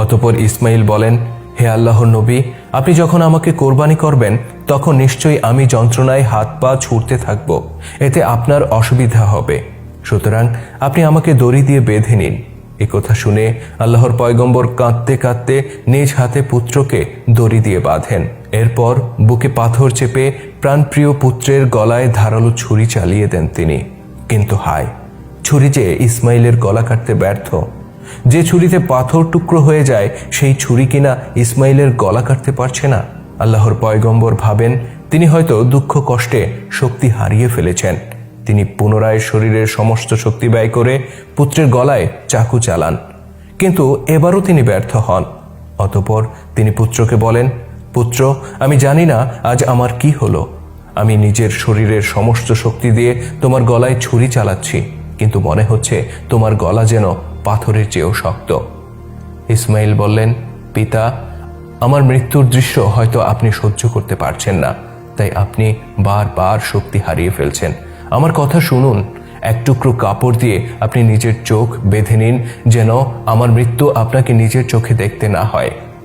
অতঃপর ইসমাইল বলেন, হে আল্লাহর নবী, আপনি যখন আমাকে কোরবানি করবেন তখন নিশ্চয়ই আমি যন্ত্রণায় হাত পা ছুটতে থাকব, এতে আপনার অসুবিধা হবে, সুতরাং আপনি আমাকে দড়ি দিয়ে বেঁধে নিন। এ কথা শুনে আল্লাহর পয়গম্বর কাঁদতে কাঁদতে নিজ হাতে পুত্রকে দড়ি দিয়ে বাঁধেন। এরপর বুকে পাথর চেপে প্রাণপ্রিয় পুত্রের গলায় ধারালো ছুরি চালিয়ে দেন তিনি। কিন্তু হায়, ছুরি যে ইসমাইলের গলা কাটতে ব্যর্থ। যে ছুরিতে পাথর টুকরো হয়ে যায় সেই ছুরি কিনা ইসমাইলের গলা কাটতে পারছে না। আল্লাহর পয়গম্বর ভাবেন তিনি হয়তো দুঃখ কষ্টে শক্তি হারিয়ে ফেলেছেন। তিনি পুনরায় শরীরের সমস্ত শক্তি ব্যয় করে পুত্রের গলায় চাকু চালান, কিন্তু এবারও তিনি ব্যর্থ হন। অতঃপর তিনি পুত্রকে বলেন, পুত্র, আমি জানি না আজ আমার কি হলো। আমি নিজের শরীরের সমস্ত শক্তি দিয়ে তোমার গলায় ছুরি চালাচ্ছি, কিন্তু মনে হচ্ছে তোমার গলা যেন পাথরের চেয়েও শক্ত। ইসমাইল বললেন, পিতা, আমার মৃত্যুর দৃশ্য হয়তো আপনি সহ্য করতে পারছেন না, তাই আপনি বারবার শক্তি হারিয়ে ফেলছেন। আমার কথা শুনুন, এক টুকরো কাপড় দিয়ে আপনি নিজের চোখ বেঁধে নিন, যেন আমার মৃত্যু আপনাকে নিজের চোখে দেখতে না হয়।